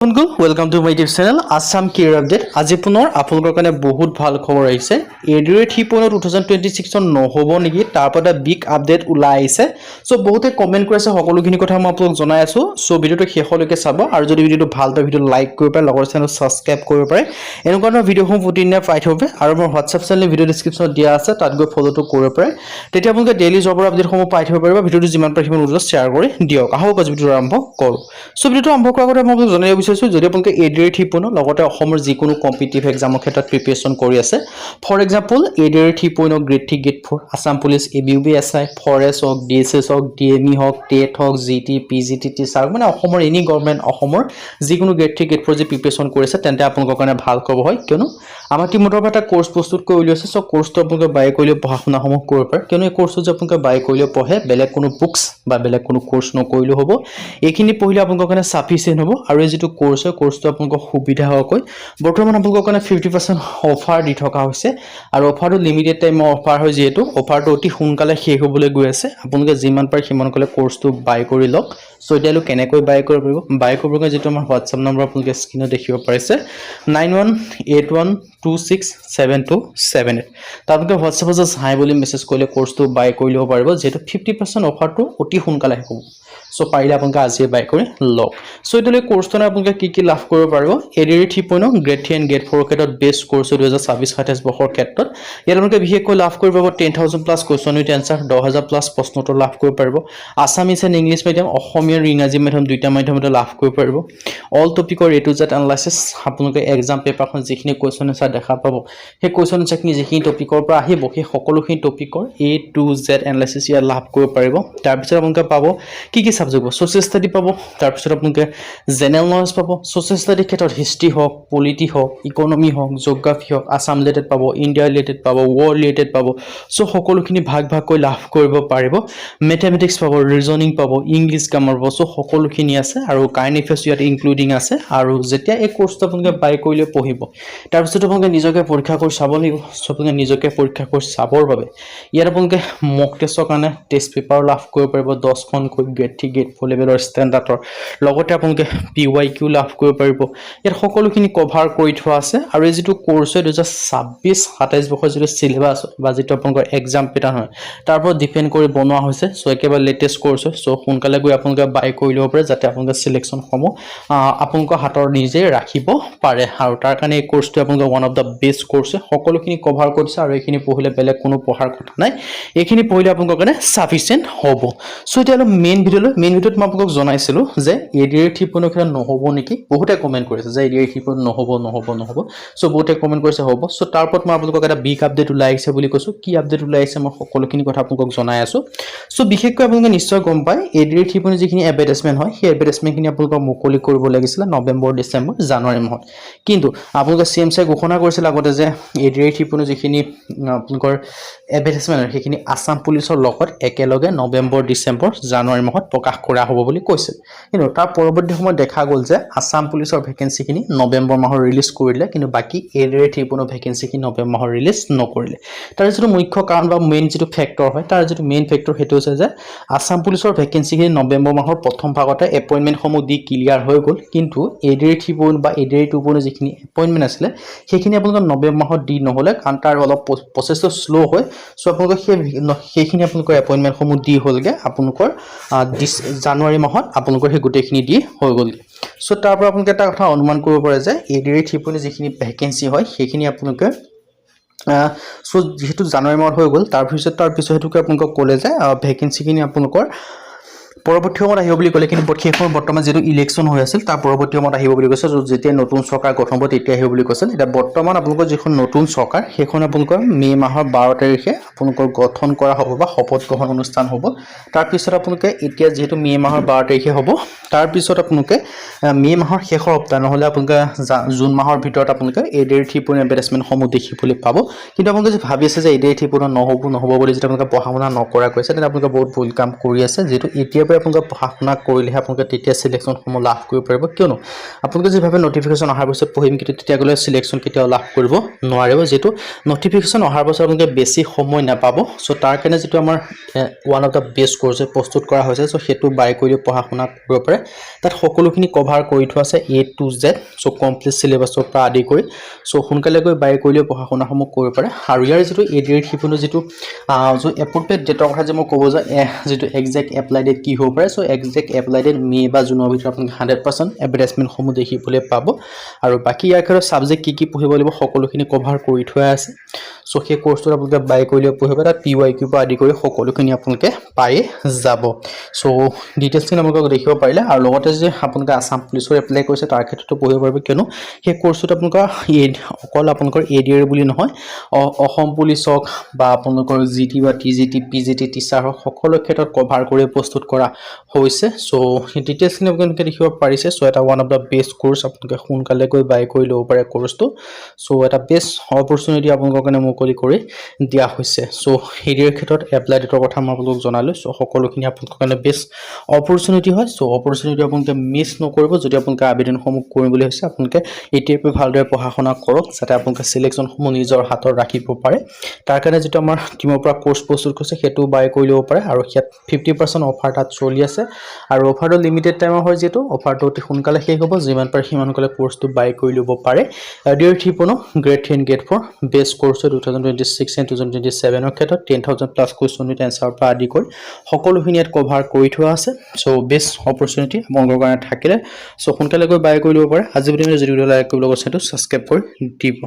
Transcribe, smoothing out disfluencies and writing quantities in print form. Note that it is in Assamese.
Welcome to my YouTube channel Assam career update. আজি পুনৰ আপোনালোকৰ কাৰণে বহুত ভাল খবৰ আহিছে। এডিআৰ 3.2026 নহ'ব নেকি, তাৰ পৰা এটা বিগ আপডেট ওলাই আহিছে। চ' বহুতে কমেণ্ট কৰি আছে, সকলোখিনি কথা মই আপোনালোকক জনাই আছোঁ। চ' ভিডিঅ'টো শেষলৈকে চাব, আৰু যদি ভিডিঅ'টো ভাল পায় ভিডিঅ'টো লাইক কৰিব পাৰে, লগৰ চেনেল ছাবস্ক্ৰাইব কৰিব পাৰে। এনেকুৱা ধৰণৰ ভিডিঅ'সমূহ প্ৰতিদিনে পাই থাকিব। আৰু মোৰ হোৱাটছআপ চেনেল ভিডিঅ' ডিছক্ৰিপশ্যনত দিয়া আছে, তাত গৈ ফ'ল'টো কৰিব পাৰে। তেতিয়া আপোনালোকে ডেইলি জবৰ আপডেটসমূহ পাই থাকিব পাৰিব। ভিডিঅ'টো যিমান পাৰে সিমান উৎসাহ শ্বেয়াৰ কৰি দিয়ক। আহক আজি ভিডিঅ'টো আৰম্ভ কৰোঁ। চ' ভিডিঅ'টো আৰম্ভ কৰাৰ আগতে মই আপোনালোকক জনাই বিচাৰিছোঁ, যদি আপোনালোকে এডিআৰ 3.0 লগতে অসমৰ যিকোনো কম্পিটিটিভ এক্সামৰ ক্ষেত্ৰত প্ৰিপেৰেশ্যন কৰি আছে, for example ADR 3.0 grade 3 grade 4 Assam police ABUBSI forest হওক, DSS হওক, DME হওক, টেট হওক, GT PGT টিচাৰ, মানে অসমৰ এনি গভৰ্ণমেণ্ট অসমৰ যিকোনো গ্ৰেড 3 গ্ৰেড 4 যে প্ৰিপেৰেশ্যন কৰিছে, তেন্তে আপোনালোকৰ কাৰণে ভাল খবৰ হয়। কিয়নো আমাৰ টিমৰ পৰা এটা কোৰ্চ প্ৰস্তুত কৰি উলিয়াইছে। চ' কোৰ্চটো আপোনালোকে বাই কৰিলেও পঢ়া শুনাসমূহ কৰিব পাৰে। কিয়নো এই কোৰ্চটো যে আপোনালোকে বাই কৰিলেও পঢ়ে, বেলেগ কোনো বুকছ বা বেলেগ কোনো কোৰ্চ নকৰিলেও হ'ব। এইখিনি পঢ়িলে আপোনালোকৰ কাৰণে ছাফিচিয়েণ্ট হ'ব। আৰু এই যিটো কোৰ্চ হয়, কোৰ্চটো আপোনালোকৰ সুবিধা হোৱাকৈ বৰ্তমান আপোনালোকৰ কাৰণে 50% অফাৰ দি থকা হৈছে। আৰু অফাৰটো লিমিটেড টাইমৰ অফাৰ হয়, যিহেতু অফাৰটো অতি সোনকালে শেষ হ'বলৈ গৈ আছে। আপোনালোকে যিমান পাৰে সিমান সোনকালে কোৰ্চটো বাই কৰি লওক। চ' এতিয়ালৈ কেনেকৈ বাই কৰিব পাৰিব, বাই কৰিবগৈ যিটো আমাৰ হোৱাটছআপ নম্বৰ আপোনালোকে স্ক্ৰীনত দেখিব পাৰিছে 9181267278। তাত আপোনালোকে হোৱাটছআপত জাষ্ট হাই বুলি মেছেজ কৰিলে কোৰ্চটো বাই কৰি ল'ব পাৰিব, যিহেতু 50% অফাৰটো অতি সোনকালে শেষ হ'ব। চ' পাৰিলে আপোনালোকে আজিয়ে বাই কৰি লওক। চ' এতিয়ালৈ কোৰ্চটো আপোনালোকে কি লাভ কৰিব পাৰিব, এডিআৰ 3.0 গ্ৰেড 3 এণ্ড গ্ৰেড 4 ক্ষেত্ৰত বেষ্ট কোৰ্চ 2026-27 বৰ্ষৰ ক্ষেত্ৰত। ইয়াত আপোনালোকে বিশেষকৈ লাভ কৰিব পাৰিব 10,000 plus question with answer, 10,000 plus প্ৰশ্ন উত্তৰ লাভ কৰিব পাৰিব। আছামিজ এণ্ড ইংলিছ মিডিয়াম, অসমীয়া আৰু ইংৰাজী মাধ্যম দুইটা মাধ্যমতে লাভ কৰিব পাৰিব। অল টপিকৰ A to Z এনালাইচিছ, আপোনালোকে এক্সাম পেপাৰখন যিখিনি কুৱেশ্যন এনচাৰ দেখা পাব, সেই কুৱেশ্যন এনচাৰখিনি যিখিনি টপিকৰ পৰা আহিব, সেই সকলোখিনি টপিকৰ A to Z এনালাইচিছ ইয়াত লাভ কৰিব পাৰিব। তাৰপিছত আপোনালোকে পাব কি ছাবজেক্ট পাব, ছ'চিয়েল ষ্টাডি পাব। তাৰপিছত আপোনালোকে জেনেৰেল নলেজ পাব। ছ'চিয়েল ষ্টাডিৰ ক্ষেত্ৰত হিষ্ট্ৰী হওক, পলিটি হওক, ইকনমি হওক, জিঅ'গ্ৰাফী হওক, আছাম ৰিলেটেড পাব, ইণ্ডিয়া ৰিলেটেড পাব, ৱৰ্ল্ড ৰিলেটেড পাব। চ' সকলোখিনি ভাগ ভাগকৈ লাভ কৰিব পাৰিব। মেথমেটিক্স পাব, ৰিজনিং পাব, ইংলিছ গ্ৰামাৰ পাব। চ' সকলোখিনি আছে, আৰু কাৰেণ্ট এফেয়াৰ্ছ ইয়াত ইনক্লুডিং আছে। আৰু যেতিয়া এই কোৰ্চটো আপোনালোকে বাই কৰিলে পঢ়িব, তাৰপিছত আপোনালোকে নিজকে পৰীক্ষা কৰি চাব লাগিব। চ' আপোনালোকে নিজকে পৰীক্ষা কৰি চাবৰ বাবে ইয়াত আপোনালোকে মক টেষ্টৰ কাৰণে টেষ্ট পেপাৰো লাভ কৰিব পাৰিব 10খনকৈ গ্ৰেড 3 গ্ৰেড 4 লেভেলৰ ষ্টেণ্ডাৰ্ডৰ। লগতে আপোনালোকে PYQ লাভ কৰিব পাৰিব। ইয়াত সকলোখিনি কভাৰ কৰি থোৱা আছে। আৰু এই যিটো কোৰ্চ হয় 2026-27 বৰ্ষৰ যিটো চিলেবাছ বা যিটো আপোনালোকৰ এক্সাম পেটাৰ্ণ হয়, তাৰ পৰা ডিপেণ্ড কৰি বনোৱা হৈছে। চ' একেবাৰে লেটেষ্ট কোৰ্চ হয়। চ' সোনকালে গৈ আপোনালোকে বাই কৰি ল'ব পাৰে, যাতে আপোনালোকে চিলেকশ্যনসমূহ আপোনালোকৰ হাতৰ নিজে ৰাখিব পাৰে। আৰু তাৰ কাৰণে এই কোৰ্চটো আপোনালোকৰ one of the best course হয়। সকলোখিনি কভাৰ কৰিছে, আৰু এইখিনি পঢ়িলে বেলেগ কোনো পঢ়াৰ কথা নাই। এইখিনি পঢ়িলে আপোনালোকৰ কাৰণে ছাফিচিয়েণ্ট হ'ব। চ' এতিয়া মেইন ভিডিঅ'ত মই আপোনালোকক জনাইছিলোঁ যে এডিআৰ 3.0 ক্ষেত্ৰত নহ'ব নেকি। বহুতে কমেণ্ট কৰিছে যে এডিআৰ 3.0 নহ'ব। চ' বহুতে কমেণ্ট কৰিছে হ'ব। চ' তাৰ ওপৰত মই আপোনালোকক এটা বিগ আপডেট ওলাই আহিছে বুলি কৈছোঁ। কি আপডেট ওলাই আহিছে মই সকলোখিনি কথা আপোনালোকক জনাই আছোঁ। চ' বিশেষকৈ আপোনালোকে নিশ্চয় গম পায়, এডিআৰ 3.0 যিখিনি এডভাৰটাইজমেণ্ট হয়, সেই এডভাৰটাইজমেণ্টখিনি আপোনালোকক মুকলি কৰিব লাগিছিলে নৱেম্বৰ, ডিচেম্বৰ, জানুৱাৰী মাহত। কিন্তু আপোনালোকে CMCয়ে ঘোষণা কৰিছিল আগতে যে এডিআৰ 3.0 যিখিনি আপোনালোকৰ এডভাৰটাইজমেণ্ট হয়, সেইখিনি আছাম পুলিচৰ লগত একেলগে নৱেম্বৰ, ডিচেম্বৰ, জানুৱাৰী মাহত প্ৰকাশ কৰা হ'ব বুলি কৈছিল। কিন্তু তাৰ পৰৱৰ্তী সময়ত দেখা গ'ল যে আছাম পুলিচৰ ভেকেঞ্চিখিনি নৱেম্বৰ মাহত ৰিলিজ কৰিলে, কিন্তু বাকী এডিআৰ 3.0 ভেকেঞ্চিখিনি নৱেম্বৰ মাহত ৰিলিজ নকৰিলে। তাৰ যিটো মুখ্য কাৰণ বা মেইন যিটো ফেক্টৰ হয়, তাৰ যিটো মেইন ফেক্টৰ সেইটো হৈছে যে আছাম পুলিচৰ ভেকেঞ্চিখিনি নৱেম্বৰ মাহৰ প্ৰথম ভাগতে এপইণ্টমেণ্টসমূহ দি ক্লিয়াৰ হৈ গ'ল। কিন্তু এডিআৰ 3.0 বা এডিআৰ 2.0 যিখিনি এপইণ্টমেণ্ট আছিলে, সেইখিনি আপোনালোকে নৱেম্বৰ মাহত দি নহ'লে, কাৰণ তাৰ অলপ প্ৰচেছটো শ্ল' হয়। চ' আপোনালোকে সেইখিনি আপোনালোকৰ এপইণ্টমেণ্টসমূহ দি হ'লগৈ আপোনালোকৰ জানুৱাৰী মাহত আপোনালোকৰ সেই গোটেইখিনি দি হৈ গ'লগৈ। চ' তাৰ পৰা আপোনালোকে এটা কথা অনুমান কৰিব পাৰে যে এডিআৰ 3.0 যিখিনি ভেকেঞ্চি হয়, সেইখিনি আপোনালোকে চ' যিহেতু জানুৱাৰী মাহত হৈ গ'ল, তাৰপিছত সেইটোকে আপোনালোকক ক'লে যে ভেকেঞ্চিখিনি আপোনালোকৰ পৰৱৰ্তী সময়ত আহিব বুলি ক'লে। কিন্তু সেই সময়ত বৰ্তমান যিটো ইলেকশ্যন হৈ আছিল, তাৰ পৰৱৰ্তী সময়ত আহিব বুলি কৈছে। যেতিয়া নতুন চৰকাৰ গঠন হ'ব তেতিয়া আহিব বুলি কৈছিল। এতিয়া বৰ্তমান আপোনালোকৰ যিখন নতুন চৰকাৰ, সেইখন আপোনালোকৰ মে' মাহৰ 12 তাৰিখে আপোনালোকৰ গঠন কৰা হ'ব বা শপত গ্ৰহণ অনুষ্ঠান হ'ব। তাৰপিছত আপোনালোকে এতিয়া যিহেতু মে' মাহৰ 12 তাৰিখে হ'ব, তাৰপিছত আপোনালোকে মে' মাহৰ শেষৰ সপ্তাহ নহ'লে আপোনালোকে জুন মাহৰ ভিতৰত আপোনালোকে এডিআৰ 3.0 এডভাৰটাইজমেণ্টসমূহ দেখিবলৈ পাব। কিন্তু আপোনালোকে যদি ভাবি আছে যে এডিআৰ 3.0 নহ'ব বুলি, যেতিয়া আপোনালোকে পঢ়া শুনা নকৰা কৈছে, তেতিয়া আপোনালোকে বহুত ভুল কাম কৰি আছে। যিহেতু এতিয়াৰ পৰা আপোনালোকে পঢ়া শুনা কৰিলেহে আপোনালোকে তেতিয়া চিলেকশ্যনসমূহ লাভ কৰিব পাৰিব কিয়নো আপোনালোকে যেভাৱে নটিফিকেশ্যন অহাৰ পিছত পঢ়িম কিন্তু তেতিয়া গ'লে চিলেকশ্যন কেতিয়াও লাভ কৰিব নোৱাৰিব যিটো নটিফিকেশ্যন অহাৰ পাছত আপোনালোকে বেছি সময় নাপাব চ' তাৰ কাৰণে যিটো আমাৰ one of the best course প্ৰস্তুত কৰা হৈছে চ' সেইটো বাই কৰি পঢ়া শুনা কৰিব পাৰে তাত সকলোখিনি কভাৰ কৰি থোৱা আছে A to Z চ' কমপ্লিট চিলেবাছৰ পৰা আদি কৰি চ' সোনকালে গৈ বাই কৰিলে পঢ়া শুনাসমূহ কৰিব পাৰে আৰু ইয়াৰ যিটো এডিআৰ শিপনৰ যিটো এপ্ৰপ্ৰিয়েট ডেটৰ কথা যে মই ক'ব যে যিটো একজেক্ট এপ্লাই ডেট কি হ'ব পাৰে চ' একজেক্ট এপ্লাই ডেট মে বা জুনৰ ভিতৰত আপোনালোকে 100% এডভাৰটাইজমেণ্টসমূহ দেখিবলৈ পাব আৰু বাকী ইয়াৰ ক্ষেত্ৰত ছাবজেক্ট কি পঢ়িব লাগিব সকলোখিনি কভাৰ কৰি থোৱা আছে চ' সেই কোৰ্চটোত আপোনালোকে বাই কৰিলে পঢ়িব তাত PYQ পৰা আদি কৰি সকলোখিনি আপোনালোকে পাই যাব চ' ডিটেইলছখিনি আপোনালোকে দেখিব পাৰিলে আৰু লগতে যে আপোনালোকে আসাম পুলিচৰ এপ্লাই কৰিছে তাৰ ক্ষেত্ৰতো পঢ়িব পাৰিব কিয়নো সেই কোৰ্চটোত আপোনালোকৰ অকল আপোনালোকৰ এডিআৰ বুলি নহয় অসম পুলিচ হওক বা আপোনালোকৰ GT বা TGT PGT টিচাৰ হওক সকলো ক্ষেত্ৰত কভাৰ কৰি প্ৰস্তুত কৰা হৈছে চ' সেই ডিটেইলছখিনি আপোনালোকে দেখিব পাৰিছে চ' এটা one of the best course আপোনালোকে সোনকালে গৈ বাই কৰি ল'ব পাৰে কোৰ্চটো চ' এটা বেষ্ট অপৰচুনিটি আপোনালোকৰ কাৰণে মুকলি কৰি দিয়া হৈছে চ' এডিআৰ ক্ষেত্ৰত এপ্লাই ডেটৰ কথা মই আপোনালোকক জনালোঁ চ' সকলোখিনি আপোনালোকৰ কাৰণে বেষ্ট অপৰচুনিটি হয় চ' অপৰচুনিটি আপোনালোকে মিছ নকৰিব যদি আপোনালোকে আবেদনসমূহ কৰিম বুলি হৈছে আপোনালোকে এতিয়াৰ পৰা ভালদৰে পঢ়া শুনা কৰক যাতে আপোনালোকে চিলেকশ্যনসমূহ নিজৰ হাতত ৰাখিব পাৰে তাৰ কাৰণে যিটো আমাৰ টিমৰ পৰা কোৰ্চ প্ৰস্তুত কৰিছে সেইটো বাই কৰি ল'ব পাৰে আৰু ইয়াত 50% অফাৰ তাত চলি আছে আৰু অফাৰটো লিমিটেড টাইমৰ হয় যিহেতু অফাৰটো অতি সোনকালে শেষ হ'ব যিমান পাৰে সিমান সোনকালে কোৰ্চটো বাই কৰি ল'ব পাৰে এডিআৰ শিপনৰ grade 3 grade 4 best course 2026 and 2027 ক্ষেত্ৰত 10,000 প্লাছ কুৱেশ্যন উইথ এনচাৰৰ পৰা আদি কৰি সকলোখিনি ইয়াত কভাৰ কৰি থোৱা আছে চ' বেষ্ট অপৰচুনিটি আপোনালোকৰ কাৰণে থাকিলে চ' সোনকালে গৈ বাই কৰি ল'ব পাৰে আজি ভিডিঅ'টো যদি লাইক কৰিব লগা আছে ছাবস্ক্ৰাইব কৰি দিব